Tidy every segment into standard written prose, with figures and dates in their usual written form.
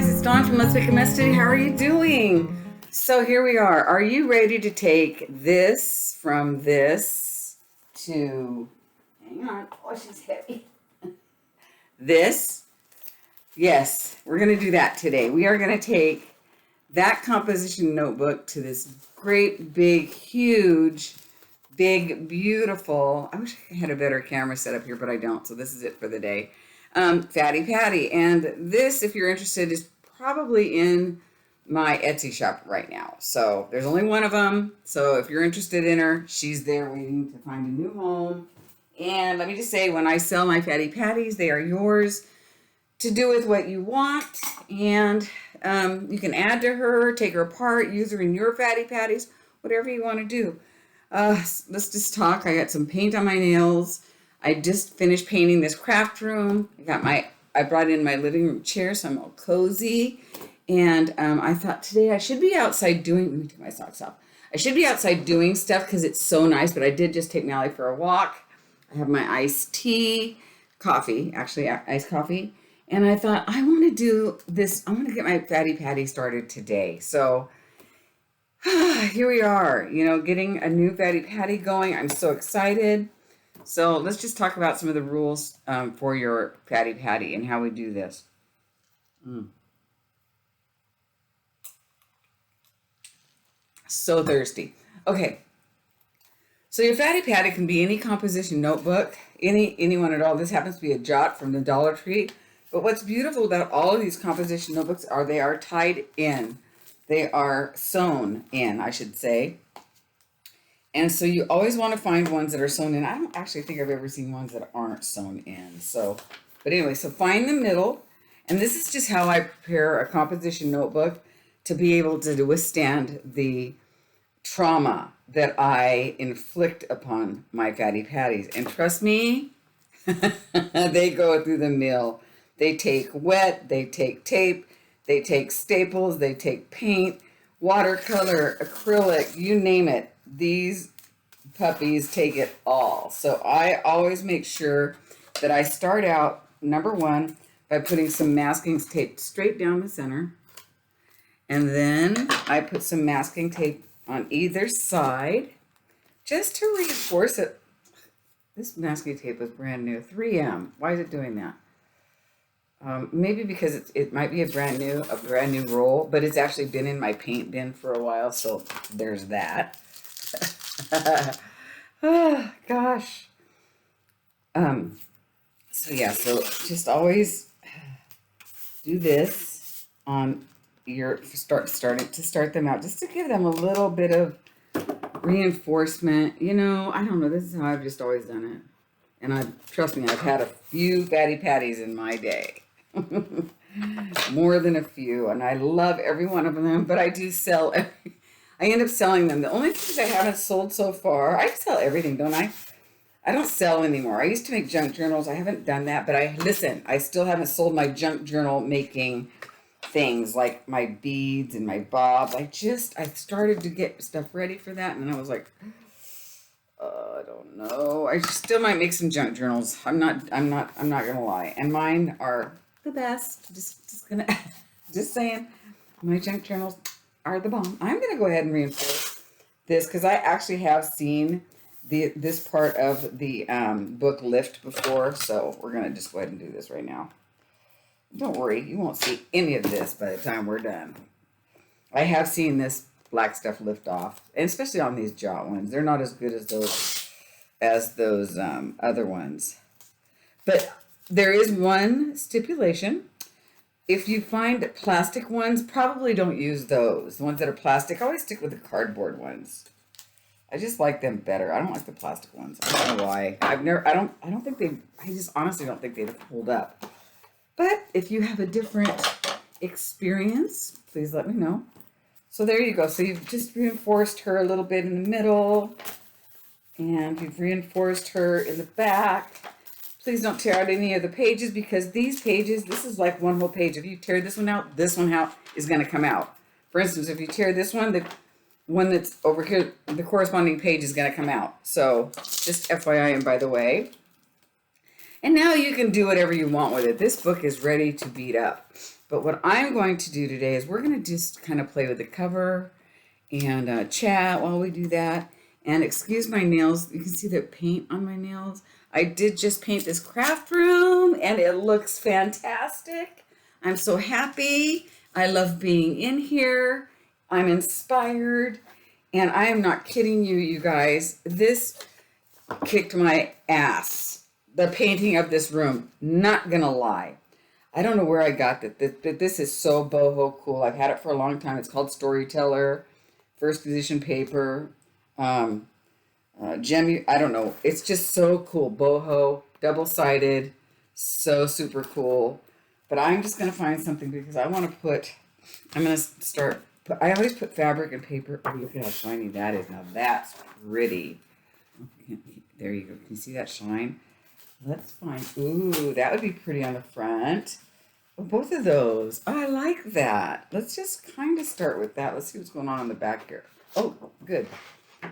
guys, it's Dawn from Let's Make a Mess Today. How are you doing? So here we are. Are you ready to take this from this to, hang on, oh, she's heavy. This, yes, we're going to do that today. We are going to take that composition notebook to this great, big, huge, big, beautiful, I wish I had a better camera set up here, but I don't, so this is it for the day. Fatty Patty. And this, if you're interested, is probably in my Etsy shop right now. So there's only one of them. So if you're interested in her, she's there waiting to find a new home. And let me just say, when I sell my Fatty Patties, they are yours to do with what you want. And you can add to her, take her apart, use her in your Fatty Patties, whatever you want to do. Let's just talk. I got some paint on my nails. I just finished painting this craft room. I brought in my living room chair, so I'm all cozy. And I thought today I should be outside doing, let me take my socks off. I should be outside doing stuff because it's so nice, but I did just take Mally for a walk. I have my iced tea, coffee, actually iced coffee. And I thought I want to do this, I want to get my Fatty Patty started today. So here we are, getting a new Fatty Patty going. I'm so excited. So let's just talk about some of the rules for your Fatty Patty and how we do this. So thirsty. Okay. So your Fatty Patty can be any composition notebook, anyone at all. This happens to be a Jot from the Dollar Tree. But what's beautiful about all of these composition notebooks are they are tied in. They are sewn in, I should say. And so you always want to find ones that are sewn in. I don't actually think I've ever seen ones that aren't sewn in. But anyway, so find the middle. And this is just how I prepare a composition notebook to be able to withstand the trauma that I inflict upon my Fatty Patties. And trust me, they go through the mill. They take wet, they take tape, they take staples, they take paint, watercolor, acrylic, you name it. These puppies take it all. So I always make sure that I start out, number one, by putting some masking tape straight down the center. And then I put some masking tape on either side just to reinforce it. This masking tape was brand new, 3M. Why is it doing that? Maybe because it might be a brand new roll, but it's actually been in my paint bin for a while, so there's that. Oh, gosh. So just always do this on your start them out, just to give them a little bit of reinforcement. I don't know, this is how I've just always done it. And trust me, I've had a few Fatty Patties in my day. More than a few, and I love every one of them, but I do sell I end up selling them. The only things I haven't sold so far, I sell everything, don't I? I don't sell anymore. I used to make junk journals. I haven't done that, but I still haven't sold my junk journal making things like my beads and my bobs. I started to get stuff ready for that, and then I was like, I don't know. I still might make some junk journals. I'm not gonna lie. And mine are the best. Just saying, my junk journals are the bomb. I'm gonna go ahead and reinforce this because I actually have seen this part of the book lift before, so we're gonna just go ahead and do this right now. Don't worry, you won't see any of this by the time we're done. I have seen this black stuff lift off, and especially on these Jot ones. They're not as good as those other ones. But there is one stipulation. If you find plastic ones, probably don't use those. The ones that are plastic, I always stick with the cardboard ones. I just like them better. I don't like the plastic ones. I don't know why. I just honestly don't think they'd hold up. But if you have a different experience, please let me know. So there you go. So you've just reinforced her a little bit in the middle, and you've reinforced her in the back. Please don't tear out any of the pages, because these pages, this is like one whole page. If you tear this one out is going to come out. For instance, if you tear this one, the one that's over here, the corresponding page is going to come out. So just FYI, and by the way. And now you can do whatever you want with it. This book is ready to beat up. But what I'm going to do today is we're going to just kind of play with the cover and chat while we do that. And excuse my nails. You can see the paint on my nails. I did just paint this craft room and it looks fantastic. I'm so happy. I love being in here. I'm inspired. And I am not kidding you, you guys. This kicked my ass. The painting of this room. Not gonna lie. I don't know where I got that. This is so boho cool. I've had it for a long time. It's called Storyteller. First edition paper. Gem, I don't know. It's just so cool. Boho, double-sided, so super cool. But I'm just going to find something because I want to put, I'm going to start, I always put fabric and paper. Oh, look at how shiny that is. Now that's pretty. There you go. Can you see that shine? Let's find, ooh, that would be pretty on the front. Oh, both of those. Oh, I like that. Let's just kind of start with that. Let's see what's going on the back here. Oh, good.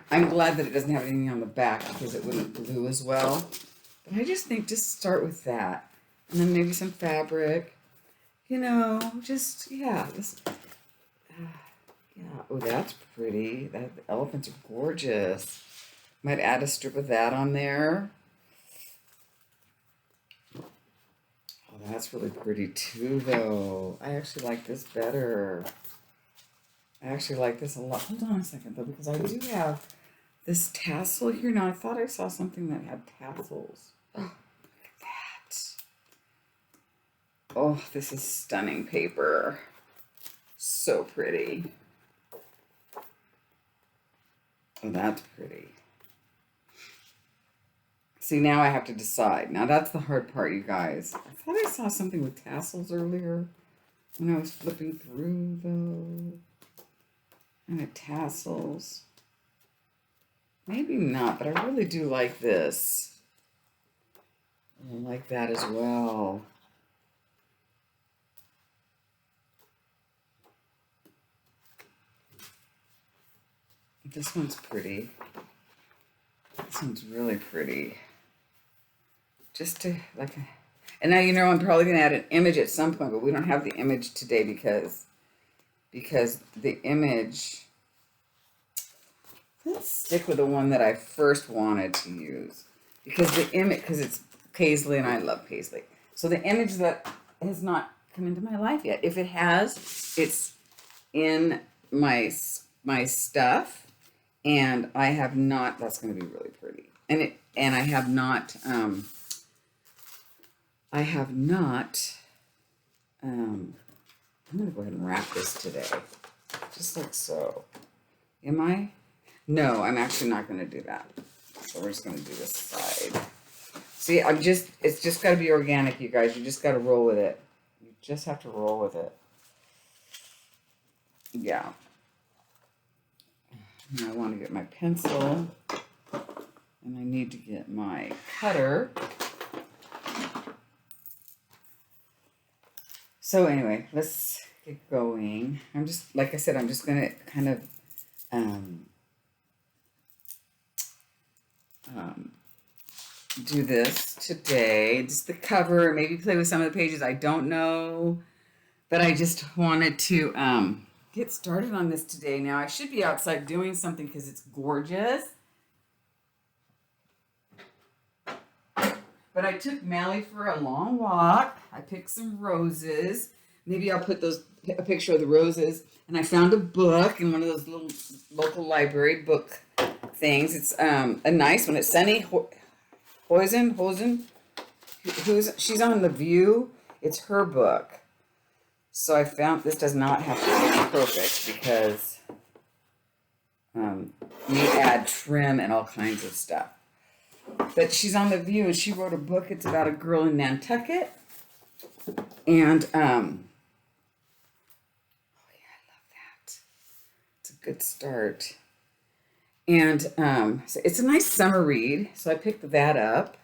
I'm glad that it doesn't have anything on the back because it wouldn't glue as well. But I just think just start with that. And then maybe some fabric. You know, just, yeah. Yeah. Oh, that's pretty. The elephants are gorgeous. Might add a strip of that on there. Oh, that's really pretty too, though. I actually like this better. I actually like this a lot. Hold on a second, though, because I do have this tassel here. Now, I thought I saw something that had tassels. Oh, look at that. Oh, this is stunning paper. So pretty. Oh, that's pretty. See, now I have to decide. Now, that's the hard part, you guys. I thought I saw something with tassels earlier when I was flipping through, though. And the tassels. Maybe not, but I really do like this. I like that as well. This one's pretty. This one's really pretty. Just to, like, and now, you know, I'm probably going to add an image at some point, but we don't have the image today because the image, let's stick with the one that I first wanted to use because the image, because it's Paisley and I love Paisley. So the image that has not come into my life yet, if it has, it's in my stuff and I have not, that's going to be really pretty. And I have not, I'm going to go ahead and wrap this today, just like so. Am I? No, I'm actually not going to do that. So we're just going to do this side. See, it's just got to be organic, you guys. You just got to roll with it. You just have to roll with it. Yeah. Now I want to get my pencil, and I need to get my cutter. So anyway, let's get going. I'm just, like I said, I'm just going to kind of do this today. Just the cover, maybe play with some of the pages. I don't know. But I just wanted to get started on this today. Now, I should be outside doing something because it's gorgeous. But I took Mally for a long walk. I picked some roses. Maybe I'll put a picture of the roses. And I found a book in one of those little local library book things. It's a nice one. It's Sunny Hosen. She's on The View. It's her book. So I found this does not have to be perfect because you add trim and all kinds of stuff. But she's on The View, and she wrote a book. It's about a girl in Nantucket. And, oh, yeah, I love that. It's a good start. And so it's a nice summer read. So I picked that up.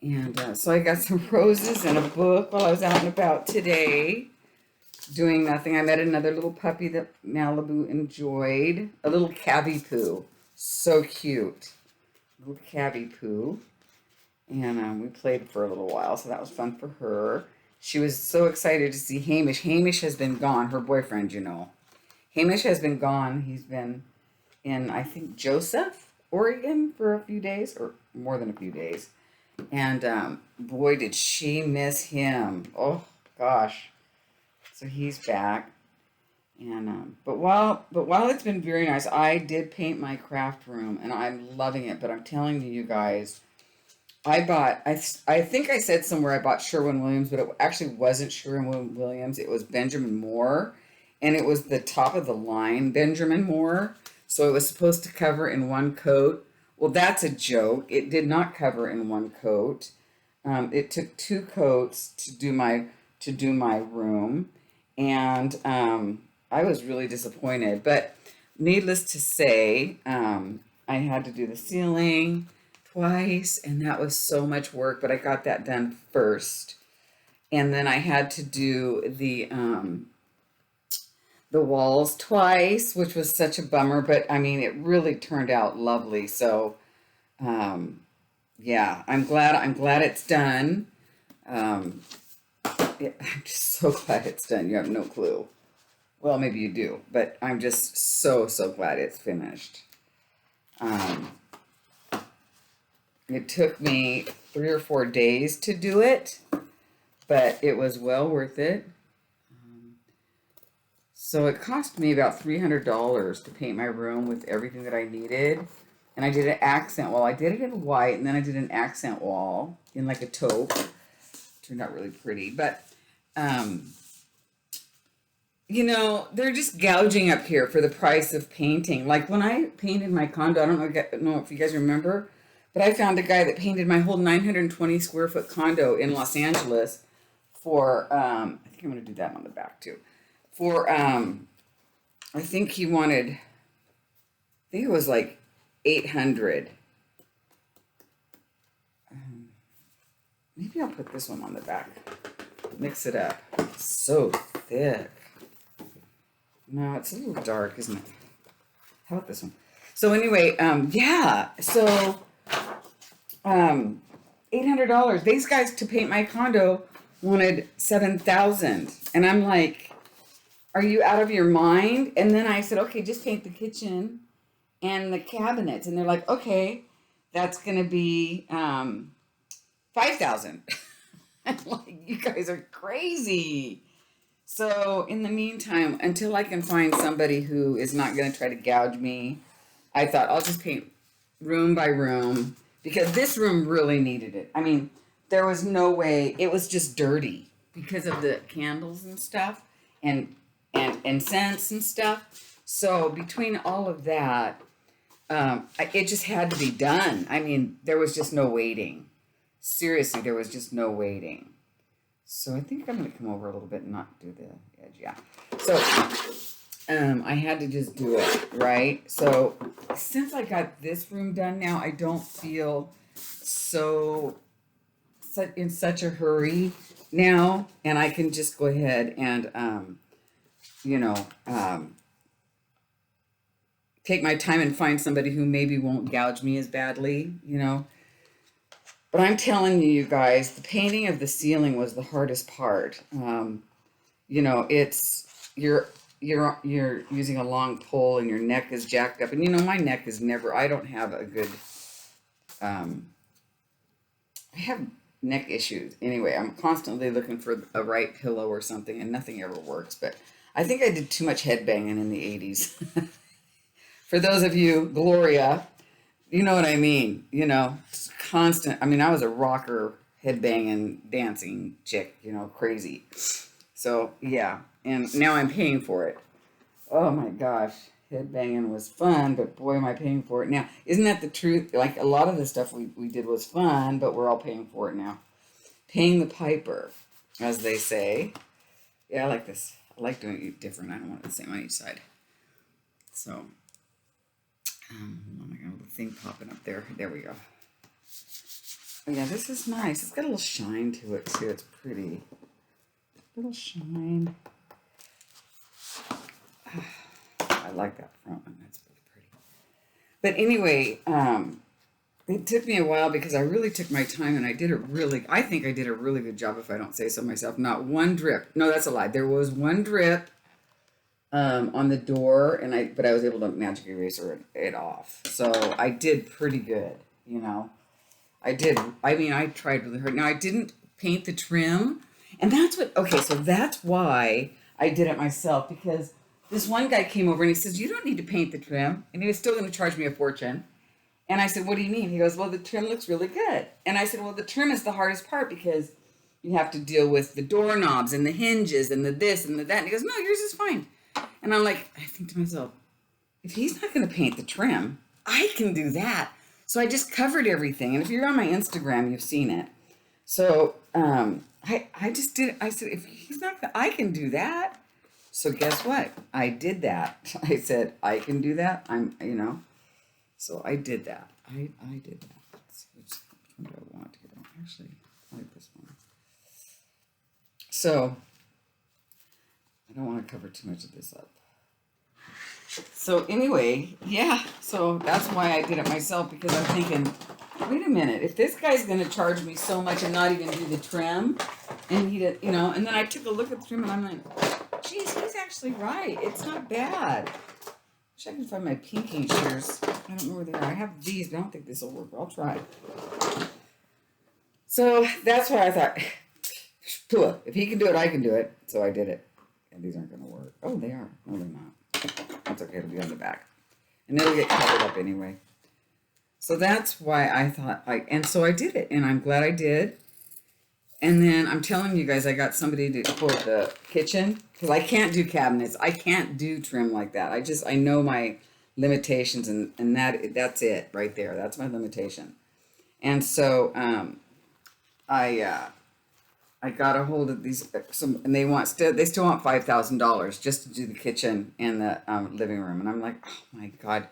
And so I got some roses and a book while I was out and about today. Doing nothing. I met another little puppy that Malibu enjoyed. A little cabby poo. So cute. Little cabby poo. And we played for a little while, so that was fun for her. she was so excited to see Hamish. Hamish has been gone, her boyfriend, you know. Hamish has been gone. He's been in, I think, Joseph, Oregon for a few days, or more than a few days. And boy, did she miss him. Oh, gosh. So he's back. And but while it's been very nice, I did paint my craft room, and I'm loving it. But I'm telling you guys, I think I said somewhere I bought Sherwin-Williams, but it actually wasn't Sherwin-Williams. It was Benjamin Moore, and it was the top of the line Benjamin Moore. So it was supposed to cover in one coat. Well, that's a joke. It did not cover in one coat. It took two coats to do my room, and I was really disappointed. But needless to say, I had to do the ceiling twice, and that was so much work. But I got that done first, and then I had to do the walls twice, which was such a bummer. But I mean, it really turned out lovely. So um, yeah, I'm glad it's done. Um, I'm just so glad it's done. You have no clue. Well, maybe you do, but I'm just so glad it's finished. Um, it took me 3 or 4 days to do it, but it was well worth it. So it cost me about $300 to paint my room with everything that I needed. And I did an accent wall. I did it in white, and then I did an accent wall in like a taupe. Turned out really pretty. But, you know, they're just gouging up here for the price of painting. Like when I painted my condo, I don't know if you guys remember, but I found a guy that painted my whole 920 square foot condo in Los Angeles for, I think I'm going to do that on the back too. For, I think he wanted, I think it was like 800. Maybe I'll put this one on the back. Mix it up. It's so thick. No, it's a little dark, isn't it? How about this one? So anyway, yeah. So, $800. These guys to paint my condo wanted $7,000, and I'm like, are you out of your mind? And then I said, okay, just paint the kitchen and the cabinets. And they're like, okay, that's going to be 5,000. I'm like, you guys are crazy. So in the meantime, until I can find somebody who is not going to try to gouge me, I thought I'll just paint room by room, because this room really needed it. I mean, there was no way. It was just dirty because of the candles and stuff, and incense and stuff. So between all of that, it just had to be done. I mean, there was just no waiting. Seriously, there was just no waiting. So I think I'm going to come over a little bit and not do the edge. Yeah. So I had to just do it, right? So since I got this room done now, I don't feel in such a hurry now, and I can just go ahead and take my time and find somebody who maybe won't gouge me as badly, But I'm telling you guys, the painting of the ceiling was the hardest part. It's you're using a long pole and your neck is jacked up, and my neck is never. I don't have a good. I have neck issues. Anyway, I'm constantly looking for a right pillow or something, and nothing ever works. But I think I did too much headbanging in the 80s. For those of you, Gloria, you know what I mean. It's constant. I mean, I was a rocker, headbanging, dancing chick, crazy. So, yeah. And now I'm paying for it. Oh, my gosh. Headbanging was fun, but boy, am I paying for it now. Isn't that the truth? Like, a lot of the stuff we did was fun, but we're all paying for it now. Paying the piper, as they say. Yeah, I like this. I like doing it different. I don't want it the same on each side. So, hold on, I got a little thing popping up there. There we go. Oh, yeah, this is nice. It's got a little shine to it, too. It's pretty. A little shine. I like that front one. That's really pretty. But anyway, it took me a while because I really took my time and I think I did a really good job if I don't say so myself. Not one drip. No, that's a lie. There was one drip on the door but I was able to magic eraser it off. So I did pretty good, you know. I did. I mean, I tried really hard. Now I didn't paint the trim, and so that's why I did it myself, because this one guy came over and he says, "You don't need to paint the trim," and he was still going to charge me a fortune. And I said, "What do you mean?" He goes, "Well, the trim looks really good." And I said, "Well, the trim is the hardest part because you have to deal with the doorknobs and the hinges and the this and the that." And he goes, "No, yours is fine." And I think to myself, if he's not going to paint the trim, I can do that. So I just covered everything. And if you're on my Instagram, you've seen it. So I just did. I said, if he's not going to, I can do that. So guess what? I did that. I said, I can do that. So I did that. I did that. Let's see, which one do I want here? Actually, I like this one. So I don't want to cover too much of this up. So anyway, yeah. So that's why I did it myself, because I'm thinking, wait a minute, if this guy's going to charge me so much and not even do the trim, and he did, and then I took a look at the trim and I'm like, geez, he's actually right. It's not bad. Wish I can find my pinking shears. I don't know where they are. I have these, but I don't think this will work. I'll try. So that's why I thought, if he can do it, I can do it. So I did it. And these aren't going to work. Oh, they are. No, they're not. That's okay. It'll be on the back. And it'll get covered up anyway. So that's why I thought, and so I did it. And I'm glad I did. And then I'm telling you guys, I got somebody to quote the kitchen, because I can't do cabinets. I can't do trim like that. I know my limitations, and that's it right there. That's my limitation. And so I got a hold of these, and they still want $5,000 just to do the kitchen and the living room. And I'm like, oh my God,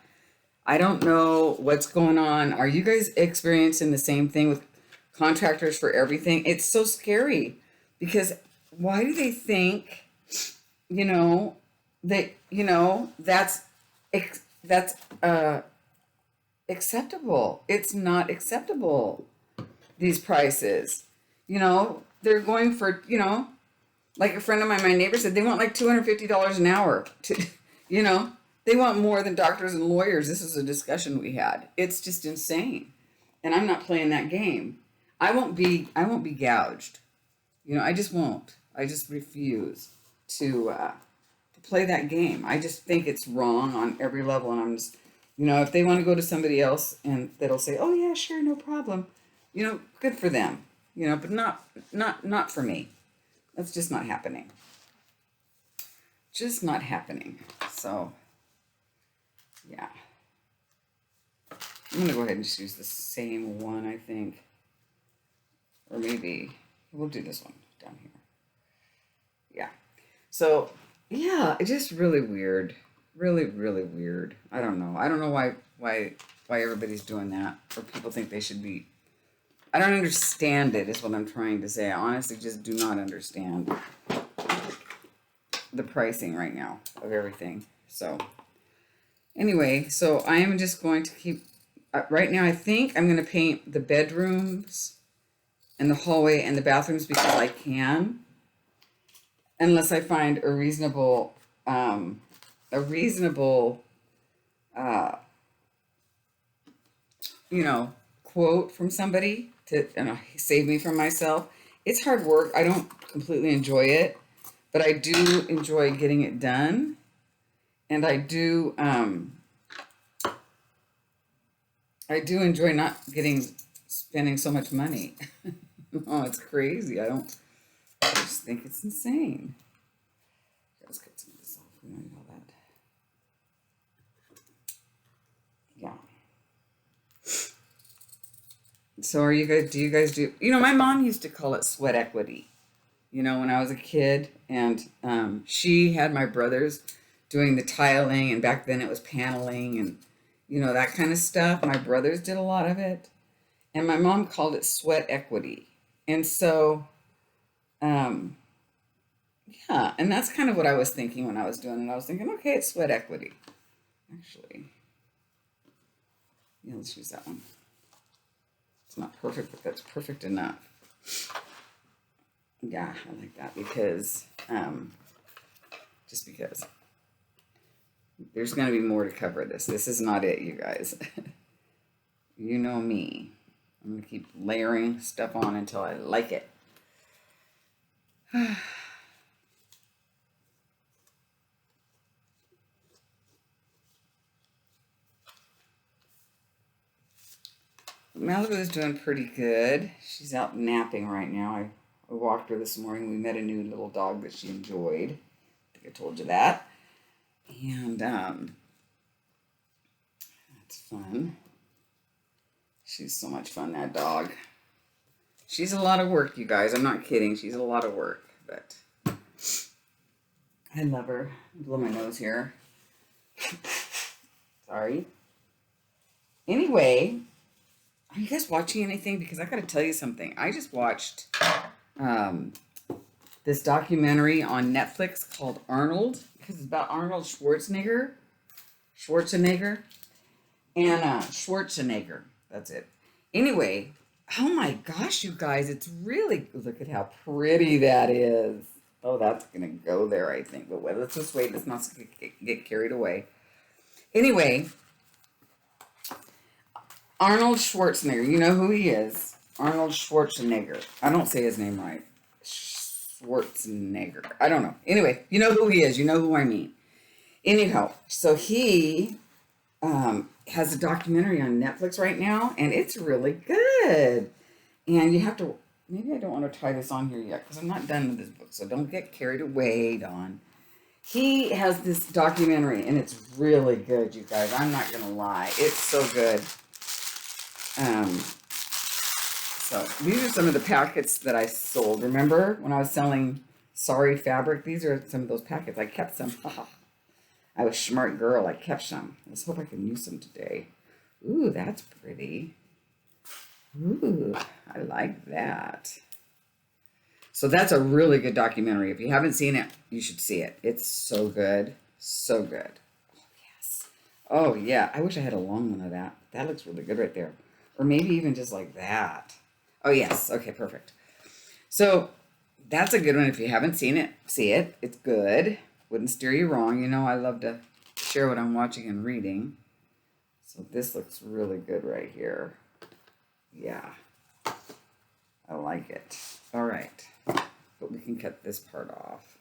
I don't know what's going on. Are you guys experiencing the same thing with contractors for everything? It's so scary, because why do they think, that's acceptable? It's not acceptable. These prices, they're going for, like a friend of mine, my neighbor said, they want like $250 an hour they want more than doctors and lawyers. This is a discussion we had. It's just insane. And I'm not playing that game. I won't be gouged. I just won't. I just refuse to play that game. I just think it's wrong on every level. And I'm just, if they want to go to somebody else and that'll say, oh yeah, sure, no problem. Good for them, but not for me. That's just not happening. Just not happening. So, yeah. I'm going to go ahead and just use the same one, I think. Or maybe we'll do this one down here. Yeah. So, yeah, it's just really weird. Really, really weird. I don't know. I don't know why everybody's doing that, or people think they should be. I don't understand it, is what I'm trying to say. I honestly just do not understand the pricing right now of everything. So, anyway, so I am just going to keep, right now I think I'm going to paint the bedrooms and the hallway and the bathrooms because I can. Unless I find a reasonable quote from somebody to save me from myself. It's hard work. I don't completely enjoy it, but I do enjoy getting it done. And I do enjoy not spending so much money. Oh, it's crazy. I just think it's insane. Let's cut some of this off. We don't need all that. Yeah. So do you guys do, my mom used to call it sweat equity, when I was a kid, and she had my brothers doing the tiling, and back then it was paneling and, that kind of stuff. My brothers did a lot of it, and my mom called it sweat equity. And so, yeah, and that's kind of what I was thinking when I was doing it. I was thinking, okay, it's sweat equity. Actually, yeah, let's use that one. It's not perfect, but that's perfect enough. Yeah, I like that because, just because. There's going to be more to cover this. This is not it, you guys. You know me. I'm going to keep layering stuff on until I like it. Malibu is doing pretty good. She's out napping right now. I walked her this morning. We met a new little dog that she enjoyed. I think I told you that. And that's fun. She's so much fun, that dog. She's a lot of work, you guys. I'm not kidding. She's a lot of work, but I love her. Blow my nose here. Sorry. Anyway, are you guys watching anything? Because I got to tell you something. I just watched this documentary on Netflix called Arnold, because it's about Arnold Schwarzenegger. Schwarzenegger. That's it. Anyway, oh my gosh, you guys, it's really, look at how pretty that is. Oh, that's going to go there, I think. But let's just wait. Let's not get carried away. Anyway, Arnold Schwarzenegger. You know who he is. Arnold Schwarzenegger. I don't say his name right. Schwarzenegger. I don't know. Anyway, you know who he is. You know who I mean. Anyhow, so he has a documentary on Netflix right now, and it's really good. And you have to, maybe I don't want to try this on here yet, because I'm not done with this book, so don't get carried away, Dawn. He has this documentary, and it's really good, you guys. I'm not going to lie. It's so good. So these are some of the packets that I sold. Remember when I was selling Sorry fabric? These are some of those packets. I kept some. I was a smart girl. I kept some. Let's hope I can use them today. Ooh, that's pretty. Ooh, I like that. So that's a really good documentary. If you haven't seen it, you should see it. It's so good. So good. Oh, yes. Oh, yeah. I wish I had a long one of that. That looks really good right there. Or maybe even just like that. Oh, yes. Okay, perfect. So that's a good one. If you haven't seen it, see it. It's good. Wouldn't steer you wrong. You know, I love to share what I'm watching and reading. So this looks really good right here. Yeah. I like it. All right. But we can cut this part off.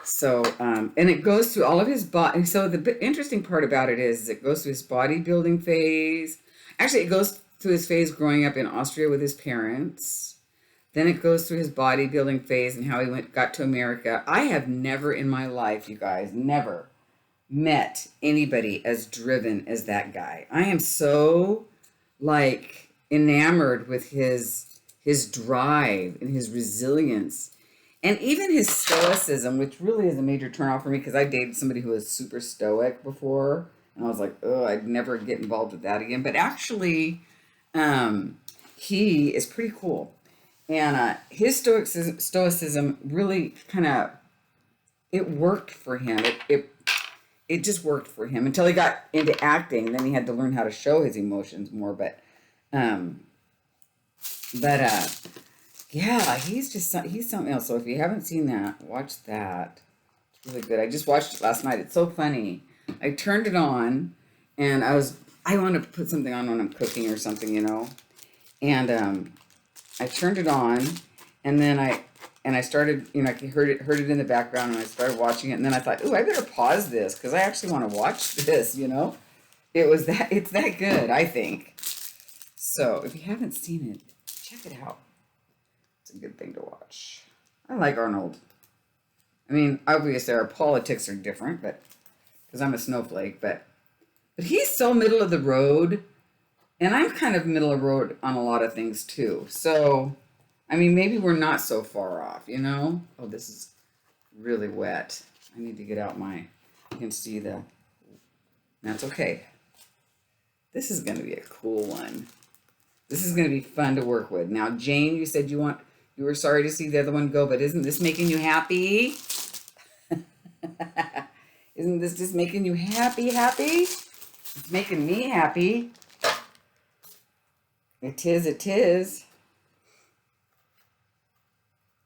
So, and it goes through all of his body. So the interesting part about it is it goes through his bodybuilding phase. Actually, it goes through his phase growing up in Austria with his parents. Then it goes through his bodybuilding phase and how he got to America. I have never in my life, you guys, never met anybody as driven as that guy. I am so like enamored with his drive and his resilience and even his stoicism, which really is a major turnoff for me because I dated somebody who was super stoic before. And I was like, oh, I'd never get involved with that again. But actually, he is pretty cool. And his stoicism really kind of, it worked for him. It just worked for him until he got into acting. Then he had to learn how to show his emotions more. But yeah, he's something else. So if you haven't seen that, watch that. It's really good. I just watched it last night. It's so funny. I turned it on, and I want to put something on when I'm cooking or something, you know. And I turned it on, and then I started, you know, I heard it in the background, and I started watching it, and then I thought, ooh, I better pause this because I actually want to watch this, you know. It's that good, I think. So if you haven't seen it, check it out. It's a good thing to watch. I like Arnold. I mean, obviously our politics are different, but because I'm a snowflake, but he's so middle of the road. And I'm kind of middle of the road on a lot of things too. So, I mean, maybe we're not so far off, you know? Oh, this is really wet. I need to get out you can see that's okay. This is going to be a cool one. This is going to be fun to work with. Now, Jane, you said you were sorry to see the other one go, but isn't this making you happy? Isn't this just making you happy? It's making me happy. It is, it is.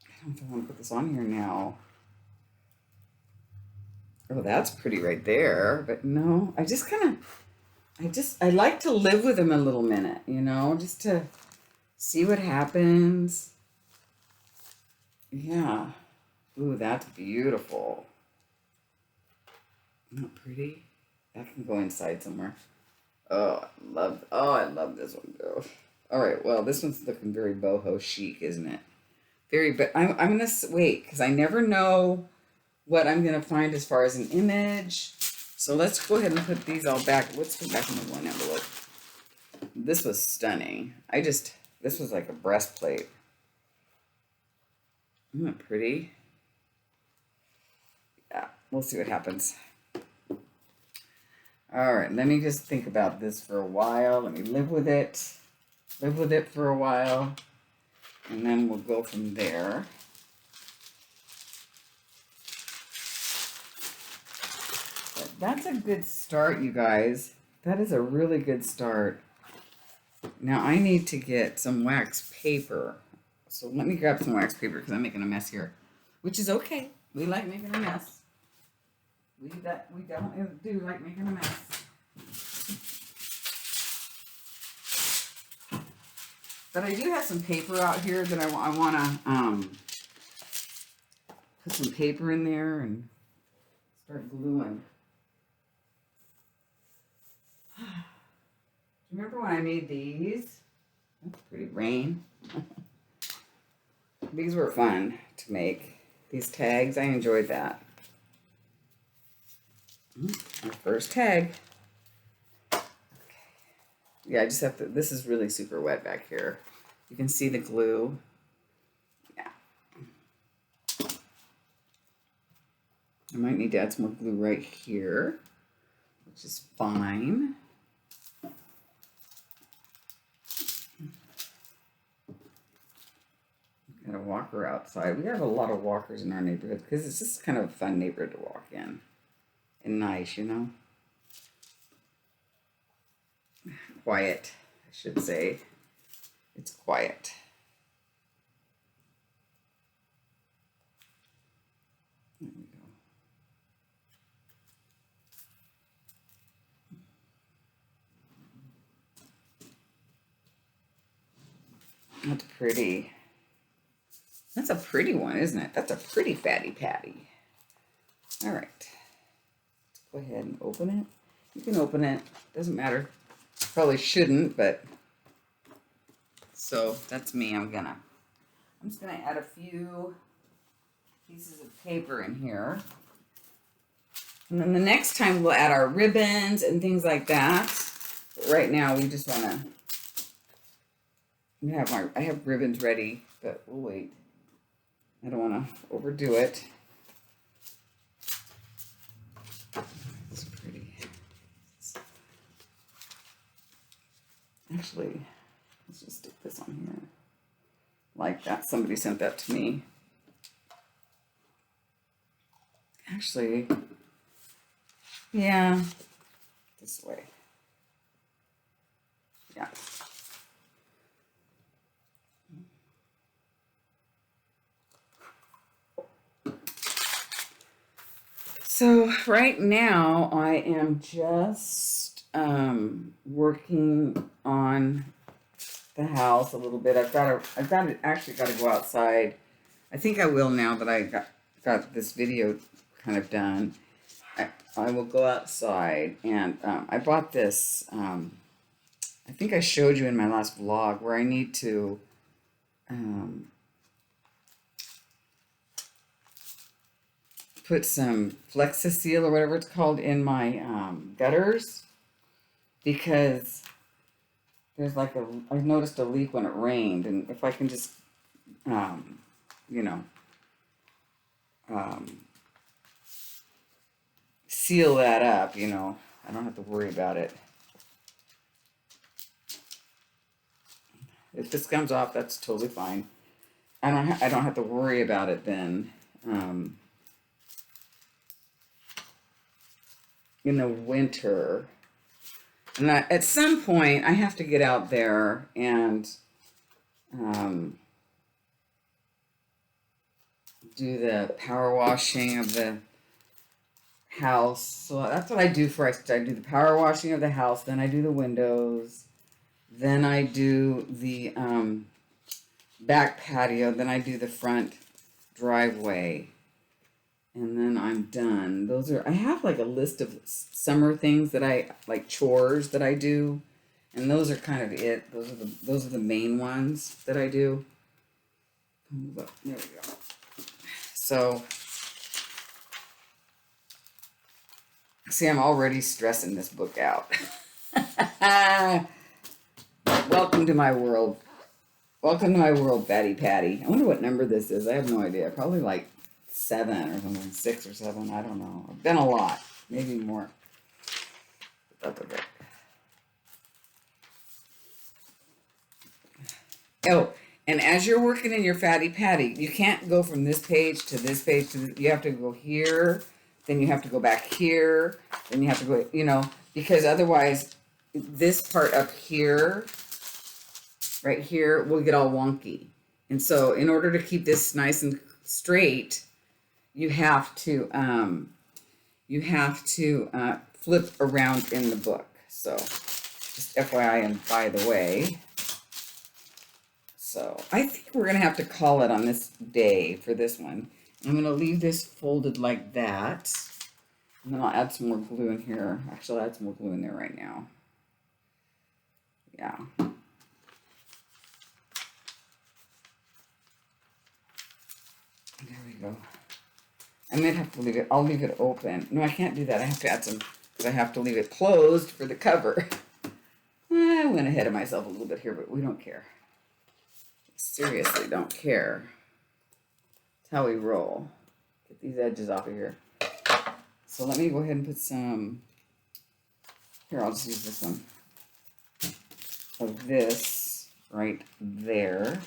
I don't know if I want to put this on here now. Oh, that's pretty right there. But no, I like to live with them a little minute, you know, just to see what happens. Yeah. Ooh, that's beautiful. Isn't that pretty? That can go inside somewhere. I love this one too. All right, well, this one's looking very boho chic, isn't it? But I'm gonna wait because I never know what I'm gonna find as far as an image. So let's go ahead and put these all back. Let's put back in the one envelope. This was stunning. This was like a breastplate. Isn't that pretty? Yeah, we'll see what happens. All right, let me just think about this for a while. Let me live with it for a while, and then we'll go from there. But that's a good start, you guys. That is a really good start. Now I need to get some wax paper. So let me grab some wax paper because I'm making a mess here, which is okay. We like making a mess. We don't do like making a mess. But I do have some paper out here that I want to put some paper in there and start gluing. Remember when I made these? That's pretty rain. These were fun to make. These tags, I enjoyed that. Our first tag. Okay. Yeah, I just have to, this is really super wet back here. You can see the glue. Yeah. I might need to add some more glue right here, which is fine. Got a walker outside. We have a lot of walkers in our neighborhood because it's just kind of a fun neighborhood to walk in. And nice, you know. Quiet, I should say. It's quiet. There we go. That's pretty. That's a pretty one, isn't it? That's a pretty fatty patty. All right. Let's go ahead and open it. You can open it. Doesn't matter. Probably shouldn't, but so that's me. I'm just gonna add a few pieces of paper in here. And then the next time we'll add our ribbons and things like that. But right now we just wanna I have ribbons ready, but we'll wait. I don't want to overdo it. It's pretty. Actually, let's just stick this on here. Like that. Somebody sent that to me. Actually, yeah, this way. Yeah. So right now I am just working on the house a little bit. I've actually got to go outside. I think I will now that I got this video kind of done. I will go outside, and I bought this. I think I showed you in my last vlog where I need to put some Flexi-Seal or whatever it's called in my gutters, because there's like I noticed a leak when it rained, and if I can just you know, seal that up, you know, I don't have to worry about it. If this comes off, that's totally fine. I don't have to worry about it then. In the winter, And at some point, I have to get out there and do the power washing of the house. So that's what I do first. I do the power washing of the house, then I do the windows, then I do the back patio, then I do the front driveway, and then I'm done. I have like a list of summer things that I like, chores that I do, and those are kind of it. Those are the main ones that I do. There we go. So see, I'm already stressing this book out. Welcome to my world. Welcome to my world, Fatty Patty. I wonder what number this is. I have no idea. Probably like 7 or something, 6 or 7. I don't know. I've done a lot, maybe more. That's okay. Oh, and as you're working in your Fatty Patty, you can't go from this page to this page you have to go here, then you have to go back here, then you have to go, because otherwise this part up here, right here, will get all wonky. And so in order to keep this nice and straight, you have to flip around in the book. So just FYI and by the way. So I think we're going to have to call it on this day for this one. I'm going to leave this folded like that. And then I'll add some more glue in here. Actually, I'll add some more glue in there right now. Yeah. There we go. I might have to leave it. I'll leave it open. No, I can't do that. I have to add some, because I have to leave it closed for the cover. I went ahead of myself a little bit here, but we don't care. Seriously, don't care. That's how we roll. Get these edges off of here. So let me go ahead and put some, here, I'll just use this one, of this right there.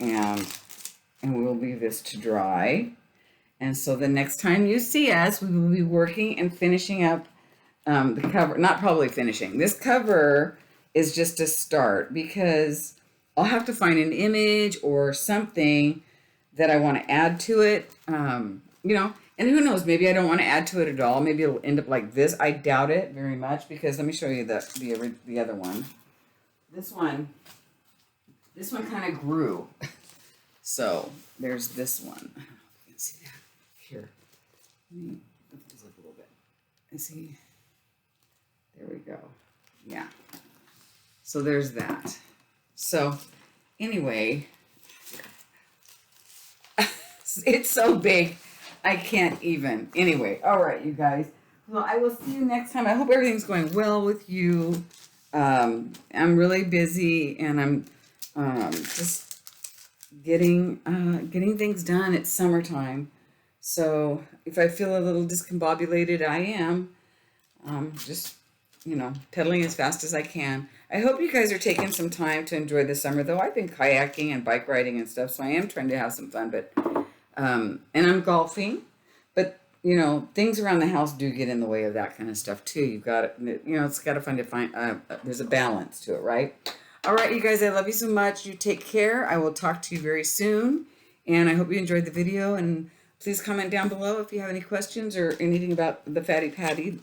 And we'll leave this to dry. And so the next time you see us, we will be working and finishing up the cover. Not probably finishing. This cover is just a start, because I'll have to find an image or something that I want to add to it, and who knows, maybe I don't want to add to it at all. Maybe it'll end up like this. I doubt it very much, because let me show you the other one. This one kind of grew. So there's this one. I don't know if you can see that. Here, let me lift this up a little bit. And see, there we go. Yeah. So there's that. So anyway, it's so big, I can't even. Anyway, all right, you guys. Well, I will see you next time. I hope everything's going well with you. I'm really busy, and I'm just getting things done. It's summertime. So if I feel a little discombobulated, I am. Just, pedaling as fast as I can. I hope you guys are taking some time to enjoy the summer, though. I've been kayaking and bike riding and stuff, so I am trying to have some fun, but, and I'm golfing, but, things around the house do get in the way of that kind of stuff, too. You've got to, it's got to find, there's a balance to it, right? All right, you guys, I love you so much. You take care. I will talk to you very soon, and I hope you enjoyed the video, and please comment down below if you have any questions or anything about the Fatty Patty.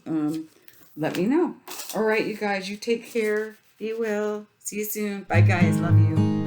Let me know. All right, you guys, you take care. Be well. See you soon. Bye, guys. Love you.